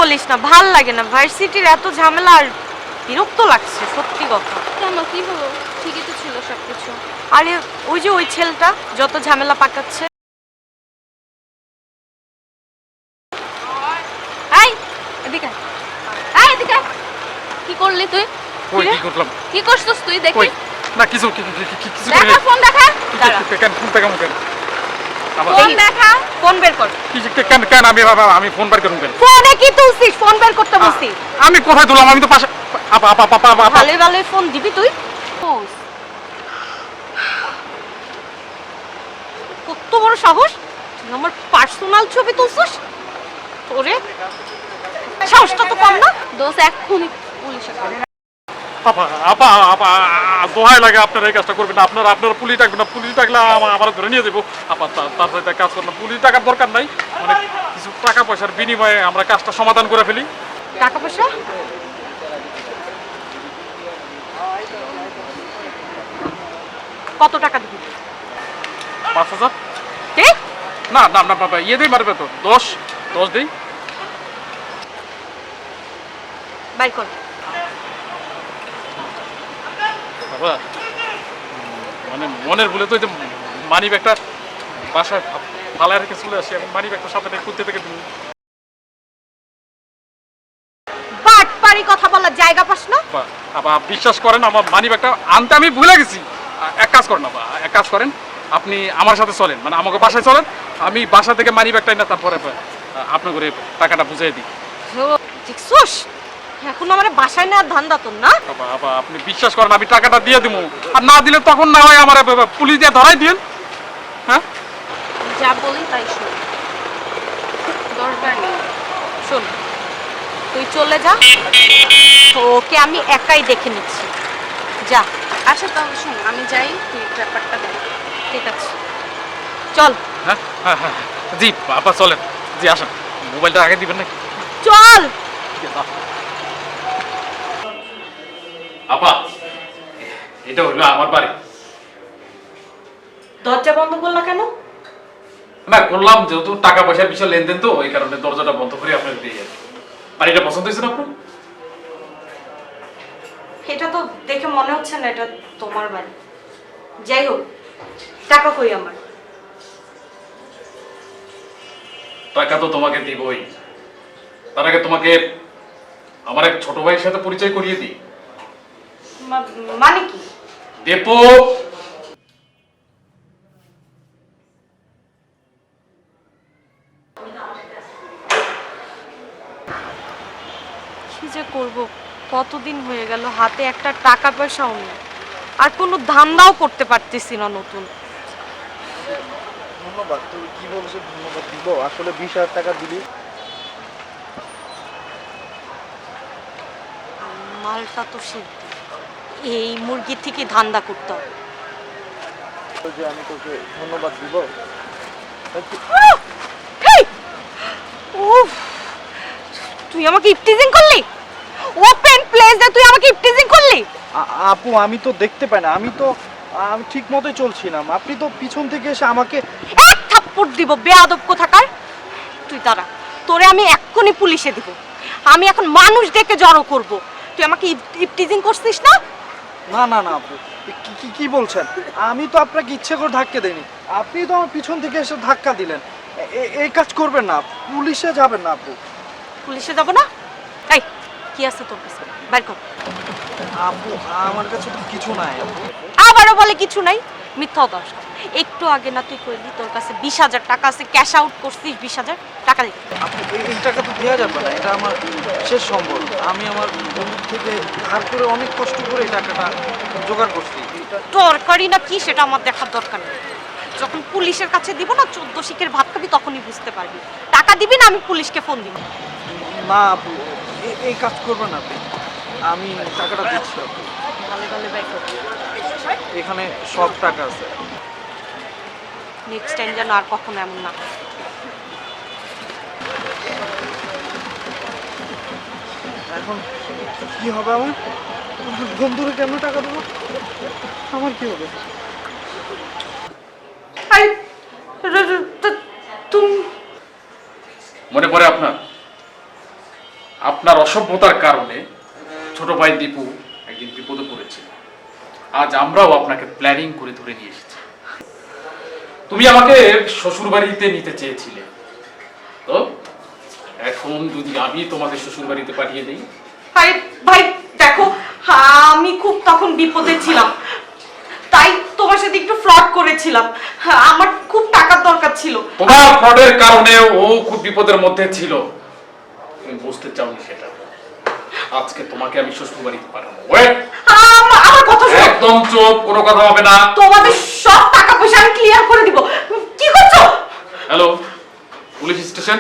বলিস না, ভাল লাগে না ভার্সিটির এত ঝামেলা, আর বিরক্ত লাগছে সত্যি কথা। কেন, কি হলো? ঠিকই তো ছিল সবকিছু। আরে ওই যে ওই ছেলেটা যত ঝামেলা পাকাচ্ছে। এই এদিকে আয়, এই এদিকে আয়। কি করলি তুই? কই কি করলাম? কি করছিস তুই? দেখি কই না, কিছু কিছু দেখা, ফোন দেখা। দাঁড়া, কেন ফোন পেগাম কেন? ফোন দেখা। ফোন বের কর। কেন কেন আমি ফোন বার করুন কেন? ফোনে কি তুলছিস? ফোন বের করতে বলছি। আমি কোথায় তুললাম? আমি তো পাশে। আপা আপা আপা আপা ভালোই ভালোই ফোন দিবি তুই? কত বড় সাহস, তুই আমার পার্সোনাল ছবি তুলছিস? তোরে সাহসটা তো কম না। দোষ এক্ষুনি পুলিশে কল। আপা আপা আপা দোহাই লাগে, আপনারা এই কাজটা করবেন না। আপনারা পুলিশ ডাকবেন না। পুলিশ ডাকলে আমার ধরে নিয়ে যাবো। আপা তার সাথে কাজ করবেন না। পুলিশ ডাকার দরকার নাই। মানে কিছু টাকা পয়সার বিনিময়ে আমরা কাজটা সমাধান করে ফেলি। টাকা পয়সা? কত টাকা দিবি? 5,000? ঠিক না না না বাবা, ইয়ে দিই মারবে তো। 10 দিই। বাই কর। বাবা মানে মনের ভুলে তো এই যে মানি ব্যাগটা বাসায় ফালায় রেখে চলে আসি। এখন মানি ব্যাগটা সাথে নিয়ে কুত্তে থেকে দিন। বাটপারি কথা বলার জায়গা পাস না। আবার বিশ্বাস করেন, আমার মানি ব্যাগটা আনতে আমি ভুলে গেছি। এক কাজ করেন বাবা, এক কাজ করেন, আপনি আমার সাথে চলেন, মানে আমাকে বাসায় চলেন। আমি বাসা থেকে মানি ব্যাগটাই না, তারপরে আপনার করে টাকাটা বুঝিয়ে দিই। দেখছোস, এখন আমার বাসায় না ধান্দা তোর না। বাবা আপনি বিশ্বাস করেন, আমি টাকাটা দিয়ে দিব। আর না দিলে তখন না হয় আমার পুলিশ দিয়ে ধরাই দিন। হ্যাঁ যা বলি তাই শোন, দরকার নেই। শোন, তুই চলে যা, ওকে আমি একাই দেখে নিচ্ছি। যা। আচ্ছা তাহলে শোন, আমি যাই, তুই ব্যাপারটা দেখ। ঠিক আছে, চল। হ্যাঁ হ্যাঁ হ্যাঁ জি আপা চলেন। জি আসেন, মোবাইলটা আগে দিবেন নাকি? চল। আপা এটা হলো আমার বাড়ি। দরজা বন্ধ করলা কেন? না করলাম, যেহেতু টাকা পয়সার বিষয় লেনদেন, তো এই কারণে দরজাটা বন্ধ করে আপনাকে দিয়ে যাই। বাড়িটা পছন্দ হয়েছে না আপনার? এটা তো দেখে মনে হচ্ছে না এটা তোমার বাড়ি। যাই হোক, টাকা কই আমার? টাকা তো তোমাকে দিবই, তার আগে তোমাকে আমার এক ছোট ভাইয়ের সাথে পরিচয় করিয়ে দিই। মানে কি? দেপো কি যে করব, কতদিন হয়ে গেল হাতে একটা টাকা পয়সাও নেই, আর কোনো ধান্দাও করতে পারতেছি না নতুন। ধন্যবাদ। তুই কি বলছো? ধন্যবাদ দিব? আসলে 20,000 টাকা দিলি। মালটা তো সিদ্ধ, এই মুরগি থেকে ধান্দা করতে হবে। যে আমি তোকে ধন্যবাদ দিব। উফ, তুই আমাকে ইফটিজিং করলি? ওপেন প্লেসে তুই আমাকে ইফটিজিং করলি? আপু আমি তো দেখতে পাই না, আমি ঠিক মতোই চলছিলাম, আপনি তো পিছন থেকে এসে আমাকে এক থাপ্পড় দিব বেয়াদব কোথাকার। তুই দাঁড়া, তোরে আমি এক্ষুনি পুলিশে দিব। আমি এখন মানুষ ডেকে জড়ো করব। তুই আমাকে ইফটিজিং করছিস না? না না না আপু, কি বলছেন? আমি তো আপনাকে ইচ্ছে করে ধাক্কা দেইনি, আপনি তো আমার পিছন থেকে এসে ধাক্কা দিলেন। এই কাজ করবেন না, পুলিশে যাবেন না আপু। পুলিশে যাব না? এই কি আছে তোর কাছে, বাইর কর। আপু আমার কাছে তো কিছু নাই আপু। আবারও বলে কিছু নাই, মিথ্যাও দশ। একটু আগে না তুই কইলি তোর কাছে 20,000 টাকা আছে, ক্যাশ আউট করছিস 20,000 টাকা দে। আপু এই টাকা তো দেওয়া যাবে না, এটা আমার শেষ সম্বল। আমি আমার বন্ধুর থেকে ধার করে অনেক কষ্ট করে এই টাকাটা জোগাড় করছি। দরকারি না কি সেটা আমার দেখার দরকার নেই। যখন পুলিশের কাছে দিব না 14 শিখের ভাত খাবি, তখনই বুঝতে পারবি। টাকা দিবি না আমি পুলিশকে ফোন দিব। না আপু এই কাজ করবেন না আপনি, আমি টাকাটা দিচ্ছি আপু। ভালো ভালো বাইক কর। এখানে সব টাকা আছে। নেক্সট টাইম যেন আর কখনো এমন না। এখন কি হবে আমার? বন্ধুরে কেমন টাকা দেবো? আমার কি হবে? তুমি মনে পড়ে আপনার আপনার অসভ্যতার কারণে ছোট ভাই দীপু একদিন বিপদে পড়েছিল। আজ আমরাও আপনাকে প্ল্যানিং করে ধরে নিয়ে এসেছি। তুমি আমাকে শ্বশুর বাড়িতে নিতে চেয়েছিলে, তো এখন যদি আমি তোমাকে শ্বশুর বাড়িতে পাঠিয়ে দিই? আরে ভাই দেখো, আমি খুব তখন বিপদে ছিলাম, তাই তোমার সাথে একটু ফ্রড করেছিলাম। আমার খুব টাকার দরকার ছিল। তোমার ফ্রডের কারণে ও খুব বিপদের মধ্যে ছিল, তুমি বুঝতে চাওনি সেটা। আজকে তোমাকে আমি শ্বশুর বাড়িতে পাঠাবো। ওয়েট, আমার কথা শোনো। একদম চুপ, কোনো কথা হবে না। তোমাদের সব টাকা পয়সা আমি ক্লিয়ার করে দিব। কি করছো? Hello, police station.